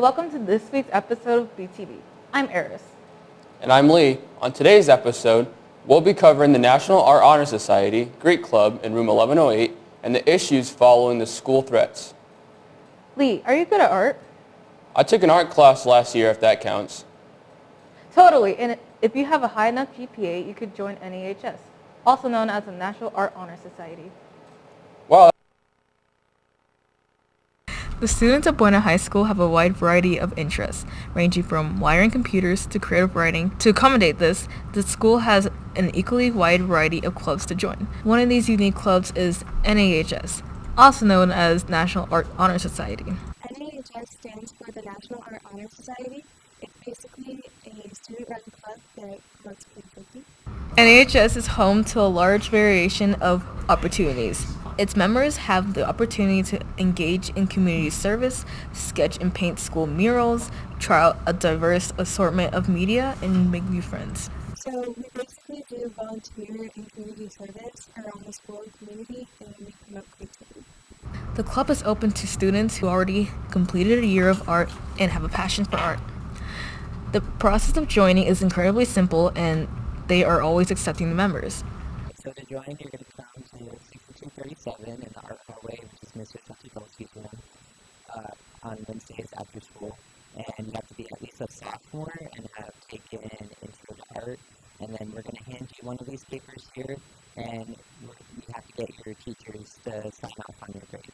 and welcome to this week's episode of BTV. I'm Eris. And I'm Lee. On today's episode, we'll be covering the National Art Honor Society Greek Club in room 1108 and the issues following the school threats. Lee, are you good at art? I took an art class last year, if that counts. Totally, and if you have a high enough GPA, you could join NAHS, also known as the National Art Honor Society. Wow. The students at Buena High School have a wide variety of interests, ranging from wiring computers to creative writing. To accommodate this, the school has an equally wide variety of clubs to join. One of these unique clubs is NAHS, also known as National Art Honor Society. NAHS stands for the National Art Honor Society. It's basically a student-run club that promotes creativity. NAHS is home to a large variation of opportunities. Its members have the opportunity to engage in community service, sketch and paint school murals, try out a diverse assortment of media, and make new friends. So we basically do volunteer and community service around the school and community, and we promote creativity. The club is open to students who already completed a year of art and have a passion for art. The process of joining is incredibly simple, and they are always accepting the members. So to join, you're going to come to 6237 in the Art Hallway, which is Mr. Tachibowski's room, on Wednesdays after school. And you have to be at least a sophomore and have taken Intro to Art. And then we're going to hand you one of these papers here, and you have to get your teachers to sign off on your grade.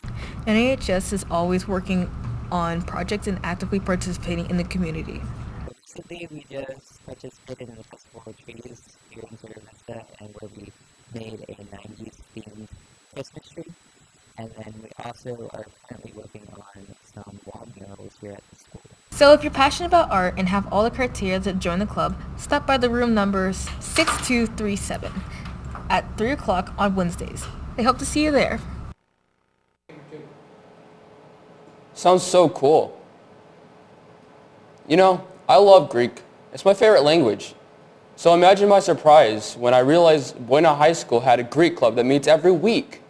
NAHS is always working on projects and actively participating in the community. Recently, we just participated in the Festival of Trees here in Sierra Vista, and where we made a 90s themed Christmas tree. And then we also are currently working on some wall murals here at the school. So if you're passionate about art and have all the criteria to join the club, stop by the room number 6237 at 3 o'clock on Wednesdays. They hope to see you there. Sounds so cool. You know, I love Greek. It's my favorite language. So imagine my surprise when I realized Buena High School had a Greek club that meets every week.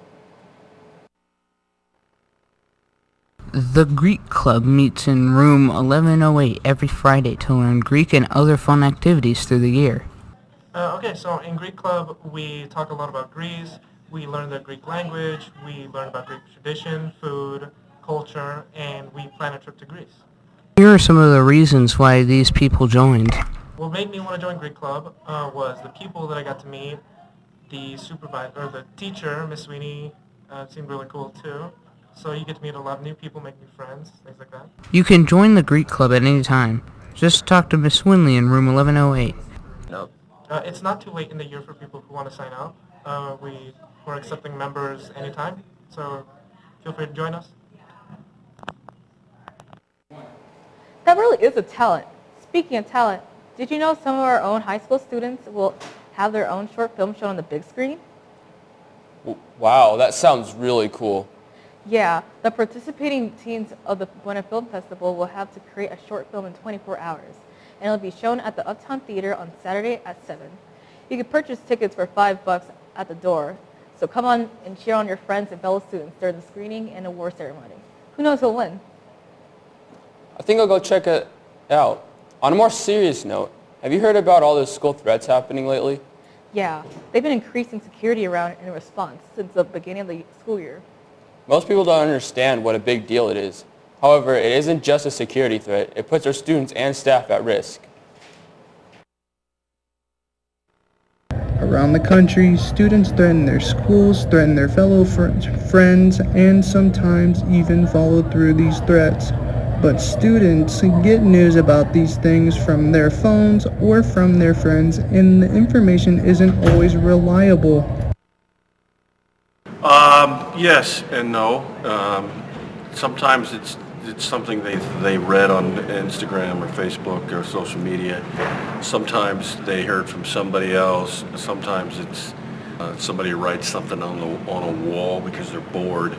The Greek Club meets in room 1108 every Friday to learn Greek and other fun activities through the year. So in Greek Club, we talk a lot about Greece. We learn the Greek language. We learn about Greek tradition, food, culture, and we plan a trip to Greece. Here are some of the reasons why these people joined. What made me want to join Greek Club was the people that I got to meet. The supervisor, or the teacher, Miss Sweeney, seemed really cool too. So you get to meet a lot of new people, make new friends, things like that. You can join the Greek Club at any time. Just talk to Miss Winley in room 1108. It's not too late in the year for people who want to sign up. We're accepting members anytime, so feel free to join us. That really is a talent. Speaking of talent, did you know some of our own high school students will have their own short film shown on the big screen? Wow, that sounds really cool. Yeah, the participating teams of the Buena Film Festival will have to create a short film in 24 hours, and it'll be shown at the Uptown Theater on Saturday at 7. You can purchase tickets for $5 at the door, so come on and cheer on your friends and fellow students during the screening and award ceremony. Who knows who'll win? I think I'll go check it out. On a more serious note, have you heard about all the school threats happening lately? Yeah, they've been increasing security around in response since the beginning of the school year. Most people don't understand what a big deal it is. However, it isn't just a security threat. It puts our students and staff at risk. Around the country, students threaten their schools, threaten their fellow friends, and sometimes even follow through these threats. But students get news about these things from their phones or from their friends, and the information isn't always reliable. Yes and no. Sometimes it's something they read on Instagram or Facebook or social media. Sometimes they heard from somebody else. Sometimes it's somebody writes something on a wall because they're bored.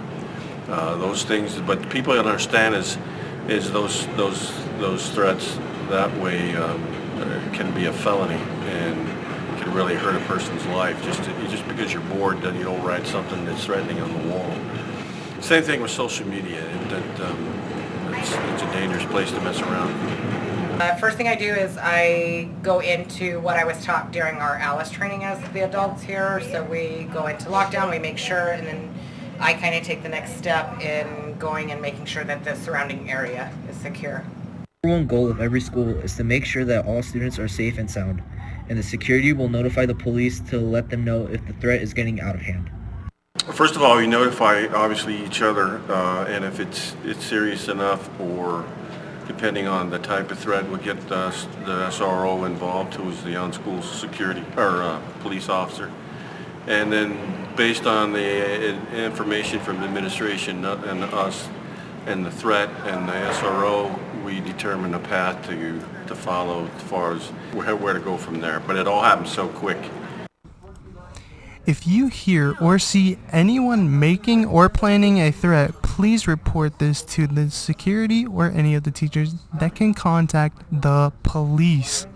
Those things, but people don't understand is those threats that way can be a felony and can really hurt a person's life just because you're bored that you don't write something that's threatening on the wall. Same thing with social media. it's a dangerous place to mess around. First thing I do is I go into what I was taught during our ALICE training as the adults here. So we go into lockdown, we make sure, and then I kind of take the next step in going and making sure that the surrounding area is secure. The number one goal of every school is to make sure that all students are safe and sound, and the security will notify the police to let them know if the threat is getting out of hand. First of all, we notify obviously each other, and if it's serious enough, or depending on the type of threat, we'll get the SRO involved, who is the on-school security or police officer. And then based on the information from the administration and us and the threat and the SRO, we determine a path to follow as far as where to go from there. But it all happens so quick. If you hear or see anyone making or planning a threat, please report this to the security or any of the teachers that can contact the police.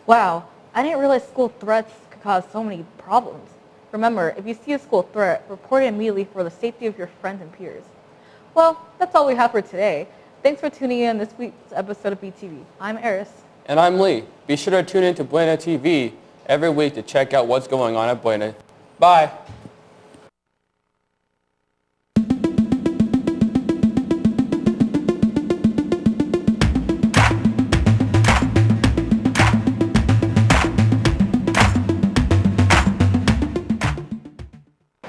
Wow, I didn't realize school threats could cause so many problems. Remember, if you see a school threat, report it immediately for the safety of your friends and peers. Well, that's all we have for today. Thanks for tuning in this week's episode of BTV. I'm Eris. And I'm Lee. Be sure to tune in to Buena TV every week to check out what's going on at Buena. Bye.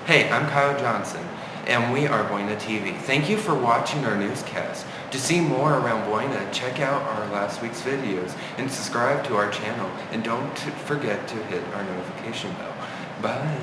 Hey, I'm Kyle Johnson, and we are Buena TV. Thank you for watching our newscast. To see more around Buena, check out our last week's videos and subscribe to our channel. And don't forget to hit our notification bell. Bye.